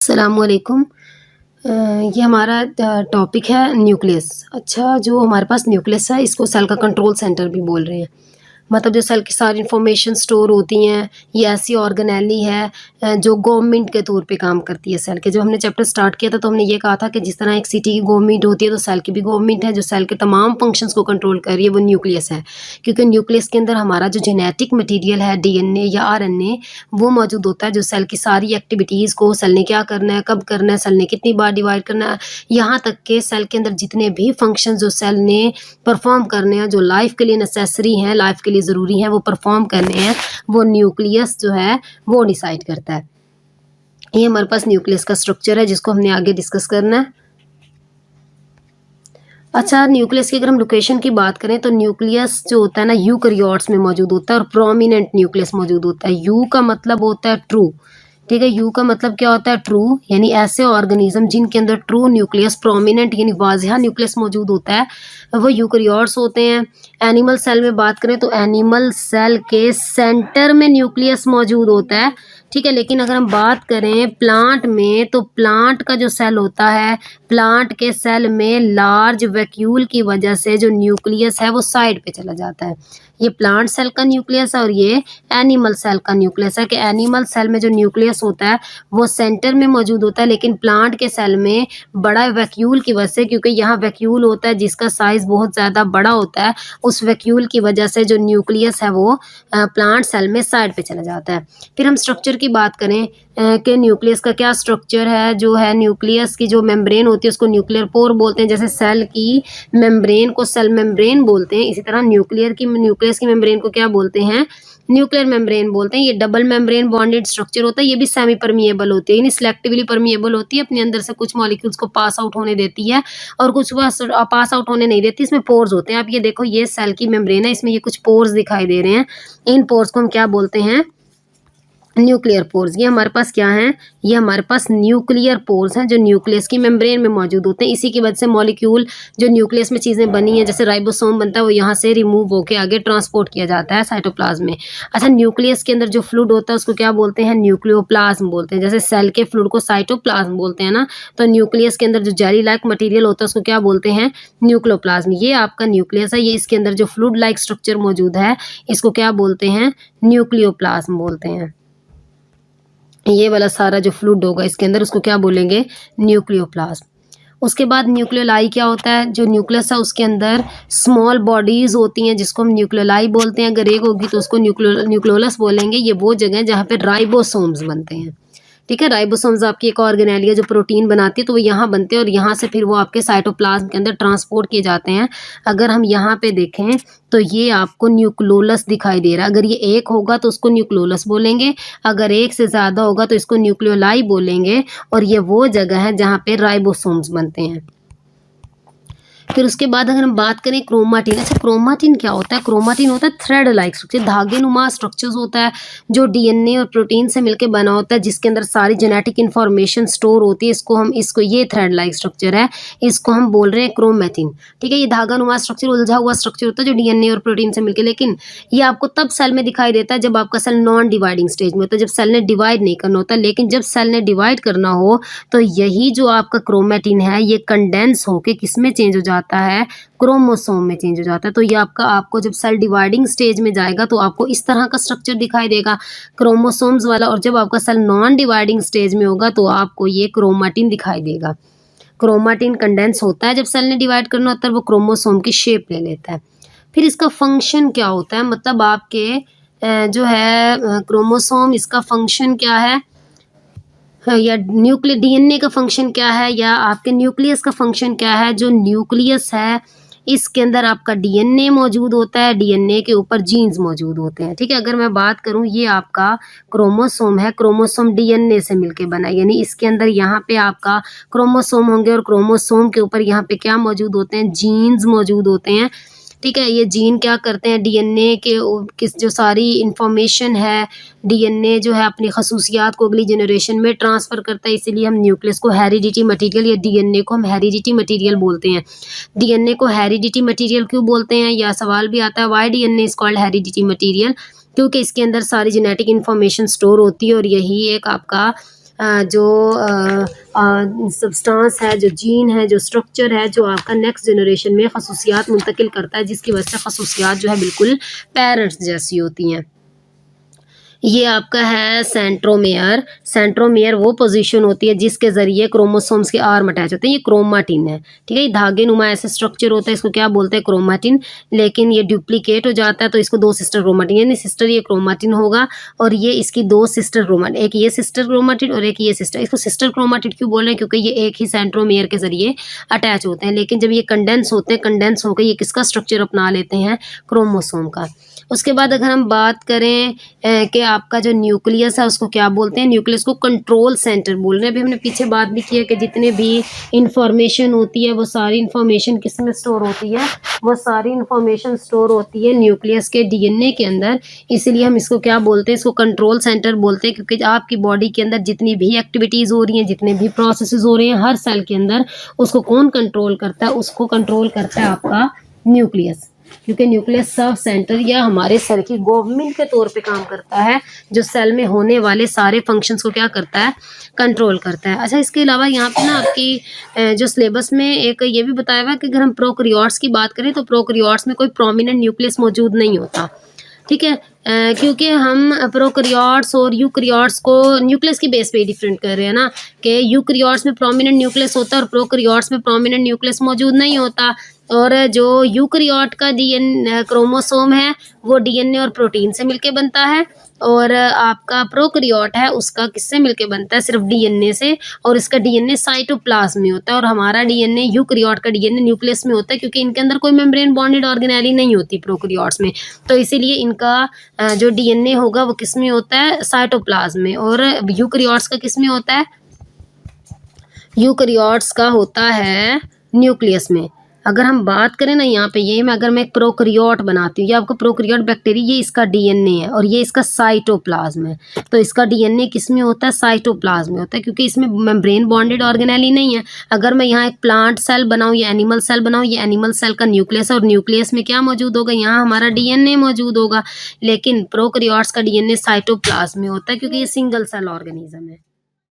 अस्सलामुअलैकुम। ये हमारा टॉपिक है न्यूक्लियस। अच्छा, जो हमारे पास न्यूक्लियस है इसको सेल का कंट्रोल सेंटर भी बोल रहे हैं। मतलब जो सेल की सारी इन्फॉर्मेशन स्टोर होती हैं, ये ऐसी ऑर्गेनेली है जो गवर्नमेंट के तौर पे काम करती है सेल के। जब हमने चैप्टर स्टार्ट किया था तो हमने ये कहा था कि जिस तरह एक सिटी की गवर्नमेंट होती है तो सेल की भी गवर्नमेंट है, जो सेल के तमाम फंक्शंस को कंट्रोल कर रही है वो न्यूक्लियस है। क्योंकि न्यूक्लियस के अंदर हमारा जो जेनेटिक मटीरियल है, डीएनए या आरएनए, वो मौजूद होता है जो सेल की सारी एक्टिविटीज़ को, सेल ने क्या करना है, कब करना है, सेल ने कितनी बार डिवाइड करना है, यहाँ तक के सेल के अंदर जितने भी फंक्शन जो सेल ने परफॉर्म करने हैं, जो लाइफ के लिए नेसेसरी हैं, लाइफ के लिए ज़रूरी हैं, वो परफॉर्म करने हैं, वो न्यूक्लियस जो है वो डिसाइड करता है। ये हमारे पास न्यूक्लियस का स्ट्रक्चर है जिसको हमने आगे डिस्कस करना है। अच्छा, न्यूक्लियस की अगर हम लोकेशन की बात करें तो न्यूक्लियस जो होता है ना, यूकैरियोट्स में मौजूद होता है और प्रोमिनेंट न्यूक्लियस मौजूद होता है। यू का मतलब होता है ट्रू, ठीक है। यू का मतलब क्या होता है? ट्रू, यानी ऐसे ऑर्गेनिज्म जिनके अंदर ट्रू न्यूक्लियस, प्रोमिनेंट यानी वाज़िहा न्यूक्लियस मौजूद होता है, वो यूकैरियोट्स होते हैं। एनिमल सेल में बात करें तो एनिमल सेल के सेंटर में न्यूक्लियस मौजूद होता है, ठीक है। लेकिन अगर हम बात करें प्लांट में तो प्लांट का जो सेल होता है, प्लांट के सेल में लार्ज वैक्यूल की वजह से जो न्यूक्लियस है वो साइड पे चला जाता है। ये प्लांट सेल का न्यूक्लियस है और ये एनिमल सेल का न्यूक्लियस है कि एनिमल सेल में जो न्यूक्लियस होता है वो सेंटर में मौजूद होता है, लेकिन प्लांट के सेल में बड़ा वैक्यूल की वजह से, क्योंकि यहाँ वैक्यूल होता है जिसका साइज़ बहुत ज़्यादा बड़ा होता है, उस वैक्यूल की वजह से जो न्यूक्लियस है वो प्लांट सेल में साइड पे चला जाता है। फिर हम स्ट्रक्चर की बात करें कि न्यूक्लियस का क्या स्ट्रक्चर है। जो है न्यूक्लियस की जो मेम्ब्रेन होती है उसको न्यूक्लियर पोर बोलते हैं। जैसे सेल की मेम्ब्रेन को सेल मेम्ब्रेन बोलते हैं, इसी तरह न्यूक्लियस की मेम्ब्रेन को क्या बोलते हैं? न्यूक्लियर मेम्ब्रेन बोलते हैं। ये डबल मेम्ब्रेन बॉन्डेड स्ट्रक्चर होता है, ये भी सेमी परमिएबल होती है, यानी सिलेक्टिवली परमिएबल होती है, अपने अंदर से कुछ मॉलिक्यूल्स को पास आउट होने देती है और कुछ पास आउट होने नहीं देती। इसमें पोर्स होते हैं। आप ये देखो, ये सेल की मेम्ब्रेन है, इसमें ये कुछ पोर्स दिखाई दे रहे हैं। इन पोर्स को हम क्या बोलते हैं? Nuclear pores. ये हमारे पास क्या हैं? ये हमारे पास न्यूक्लियर पोर्स हैं जो न्यूक्लियस की मेम्ब्रेन में मौजूद होते हैं। इसी की वजह से मॉलिक्यूल जो न्यूक्लियस में चीज़ें बनी हैं, जैसे राइबोसोम बनता है, वो यहाँ से रिमूव होकर आगे ट्रांसपोर्ट किया जाता है साइटोप्लाज्म में। अच्छा, न्यूक्लियस के अंदर जो फ्लूइड होता है उसको क्या बोलते हैं? न्यूक्लियोप्लाज्म बोलते हैं। जैसे सेल के फ्लूइड को साइटोप्लाज्म बोलते हैं ना, तो न्यूक्लियस के अंदर जो जेली लाइक मटीरियल होता है उसको क्या बोलते हैं? न्यूक्लियोप्लाज्म। ये आपका न्यूक्लियस है, ये इसके अंदर जो फ्लूइड लाइक स्ट्रक्चर मौजूद है इसको क्या बोलते हैं? न्यूक्लियोप्लाज्म बोलते हैं। ये वाला सारा जो फ्लूइड होगा इसके अंदर उसको क्या बोलेंगे? न्यूक्लियोप्लाज्म। उसके बाद न्यूक्लियोलाई क्या होता है? जो न्यूक्लियस है उसके अंदर स्मॉल बॉडीज़ होती हैं जिसको हम न्यूक्लियोलाई बोलते हैं। अगर एक होगी तो उसको न्यूक्लियोलस बोलेंगे। ये वो जगह है जहाँ पे राइबोसोम्स बनते हैं, ठीक है। राइबोसोम्स आपकी एक ऑर्गेनेली है जो प्रोटीन बनाती है, तो वो यहाँ बनते हैं और यहाँ से फिर वो आपके साइटोप्लाज्म के अंदर ट्रांसपोर्ट किए जाते हैं। अगर हम यहाँ पे देखें तो ये आपको न्यूक्लियोलस दिखाई दे रहा है। अगर ये एक होगा तो उसको न्यूक्लियोलस बोलेंगे, अगर एक से ज़्यादा होगा तो इसको न्यूक्लियोलाई बोलेंगे। और ये वो जगह है जहाँ पे राइबोसोम्स बनते हैं। फिर उसके बाद अगर हम बात करें क्रोमाटिन। अच्छा, क्रोमाटिन क्या होता है? क्रोमाटिन होता है थ्रेड लाइक स्ट्रक्चर, धागे नुमा स्ट्रक्चर्स होता है जो डीएनए और प्रोटीन से मिलकर बना होता है, जिसके अंदर सारी जेनेटिक इन्फॉर्मेशन स्टोर होती है। इसको ये थ्रेड लाइक स्ट्रक्चर है, इसको हम बोल रहे हैं क्रोमेटिन, ठीक है। ये धागा नुमा स्ट्रक्चर, उलझा हुआ स्ट्रक्चर होता है जो डीएनए और प्रोटीन से मिलकर, लेकिन ये आपको तब सेल में दिखाई देता है जब आपका सेल नॉन डिवाइडिंग स्टेज में होता है, जब सेल ने डिवाइड नहीं करना होता। लेकिन जब सेल ने डिवाइड करना हो तो यही जो आपका क्रोमेटिन है ये कंडेंस होके किस में चेंज हो जाता है? क्रोमोसोम में चेंज हो जाता है। तो ये आपको जब सेल डिवाइडिंग स्टेज में जाएगा तो आपको इस तरह का स्ट्रक्चर दिखाई देगा, क्रोमोसोम्स वाला। और जब आपका सेल नॉन डिवाइडिंग स्टेज में होगा तो आपको ये क्रोमाटिन दिखाई देगा। क्रोमाटिन कंडेंस होता है जब सेल ने डिवाइड करना होता है, वो क्रोमोसोम की शेप ले लेता है। फिर इसका फंक्शन क्या होता है? मतलब आपके जो है क्रोमोसोम, इसका फंक्शन क्या है? या डीएनए का फंक्शन क्या है, या आपके न्यूक्लियस का फंक्शन क्या है? जो न्यूक्लियस है इसके अंदर आपका डीएनए मौजूद होता है, डीएनए के ऊपर जीन्स मौजूद होते हैं, ठीक है। अगर मैं बात करूं, ये आपका क्रोमोसोम है, क्रोमोसोम डीएनए से मिलके बना है, यानी इसके अंदर यहाँ पे आपका क्रोमोसोम होंगे और क्रोमोसोम के ऊपर यहाँ पे क्या मौजूद होते हैं? जीन्स मौजूद होते हैं, ठीक है। ये जीन क्या करते हैं? डीएनए के किस जो सारी इंफॉर्मेशन है, डीएनए जो है अपनी खसूसियात को अगली जनरेशन में ट्रांसफ़र करता है। इसीलिए हम न्यूक्लियस को हेरिडिटी मटीरियल या डीएनए को हम हेरिडिटी मटीरियल बोलते हैं। डीएनए को हेरिडिटी मटीरियल क्यों बोलते हैं? या सवाल भी आता है, why DNA is called heredity material? क्योंकि इसके अंदर सारी जेनेटिक इन्फॉर्मेशन स्टोर होती है और यही एक आपका जो सब्सटेंस है, जो जीन है, जो स्ट्रक्चर है, जो आपका नेक्स्ट जनरेशन में खसूसियात मुंतकिल करता है, जिसकी वजह से खसूसियात जो है बिल्कुल पेरेंट्स जैसी होती हैं। ये आपका है सेंट्रोमेयर। सेंट्रोमेयर वो पोजीशन होती है जिसके ज़रिए क्रोमोसोम्स के आर्म अटैच होते हैं। ये क्रोमाटिन है, ठीक है। ये धागे नुमा ऐसे स्ट्रक्चर होता है, इसको क्या बोलते हैं, क्रोमाटिन। लेकिन ये डुप्लीकेट हो जाता है तो इसको दो सिस्टर क्रोमाटिन, यानी सिस्टर ये क्रोमाटिन होगा और ये इसकी दो सिस्टर क्रोमाटिन, एक ये सिस्टर क्रोमाटिन और एक ये सिस्टर। इसको सिस्टर क्रोमाटिन क्यों बोल रहे हैं, क्योंकि ये एक ही सेंट्रोमेयर के ज़रिए अटैच होते हैं। लेकिन जब ये कंडेंस होते हैं, कंडेंस होकर ये किसका स्ट्रक्चर अपना लेते हैं, क्रोमोसोम का। उसके बाद अगर हम बात करें कि आपका जो न्यूक्लियस है उसको क्या बोलते हैं, न्यूक्लियस को कंट्रोल सेंटर बोल रहे हैं। अभी हमने पीछे बात भी की है कि जितने भी इंफॉर्मेशन होती है वो सारी इंफॉर्मेशन किस में स्टोर होती है, वो सारी इंफॉर्मेशन स्टोर होती है न्यूक्लियस के डीएनए के अंदर। इसीलिए हम इसको क्या बोलते हैं, इसको कंट्रोल सेंटर बोलते हैं, क्योंकि आपकी बॉडी के अंदर जितनी भी एक्टिविटीज़ हो रही हैं, जितने भी प्रोसेसेस हो रहे हैं हर सेल के अंदर, उसको कौन कंट्रोल करता है, उसको कंट्रोल करता है आपका न्यूक्लियस। क्योंकि न्यूक्लियस सब सेंटर या हमारे सेल की गवर्नमेंट के तौर पे काम करता है, जो सेल में होने वाले सारे फंक्शंस को क्या करता है, कंट्रोल करता है। अच्छा, इसके अलावा यहाँ पे ना आपकी जो सिलेबस में एक ये भी बताया हुआ है कि अगर हम प्रोकैरियोट्स की बात करें तो प्रोकैरियोट्स में कोई प्रोमिनेंट न्यूक्लियस मौजूद नहीं होता, ठीक है। क्योंकि हम प्रोकैरियोट्स और यूकैरियोट्स को न्यूक्लियस की बेस पे ही डिफरेंट कर रहे हैं ना, कि यूकैरियोट्स में प्रोमिनेंट न्यूक्लियस होता है और प्रोकैरियोट्स में प्रोमिनेंट न्यूक्लियस मौजूद नहीं होता। और जो यूकैरियोट का डीएनए क्रोमोसोम है वो डीएनए और प्रोटीन से मिलके बनता है, और आपका प्रोकैरियोट है उसका किससे मिलके बनता है, सिर्फ डीएनए से, और इसका डीएनए साइटोप्लाज्म में होता है। और हमारा डीएनए यूकैरियोट का डीएनए न्यूक्लियस में होता है, क्योंकि इनके अंदर कोई मेम्ब्रेन बॉन्डेड ऑर्गेनेली नहीं होती प्रोकैरियोट्स में, तो इसीलिए इनका जो डीएनए होगा वो किस में होता है, साइटोप्लाज्म में। और यूकैरियोट्स का किस में होता है, यूकैरियोट्स का होता है न्यूक्लियस में। अगर हम बात करें ना यहाँ पे, ये मैं अगर मैं एक प्रोकैरियोट बनाती हूँ, ये आपका प्रोकैरियोट बैक्टीरिया, ये इसका डीएनए है और ये इसका साइटोप्लाज्म है। तो इसका डीएनए किस में होता है, साइटोप्लाज्म में होता है, क्योंकि इसमें मेम्ब्रेन बॉन्डेड ऑर्गेनेली नहीं है। अगर मैं यहाँ एक प्लांट सेल बनाऊँ या एनिमल सेल बनाऊँ, ये एनिमल सेल का न्यूक्लियस है और न्यूक्लियस में क्या मौजूद होगा, यहाँ हमारा डीएनए मौजूद होगा। लेकिन प्रोकैरियोट्स का डीएनए साइटोप्लाज्म में होता है, क्योंकि ये सिंगल सेल ऑर्गेनिज्म है।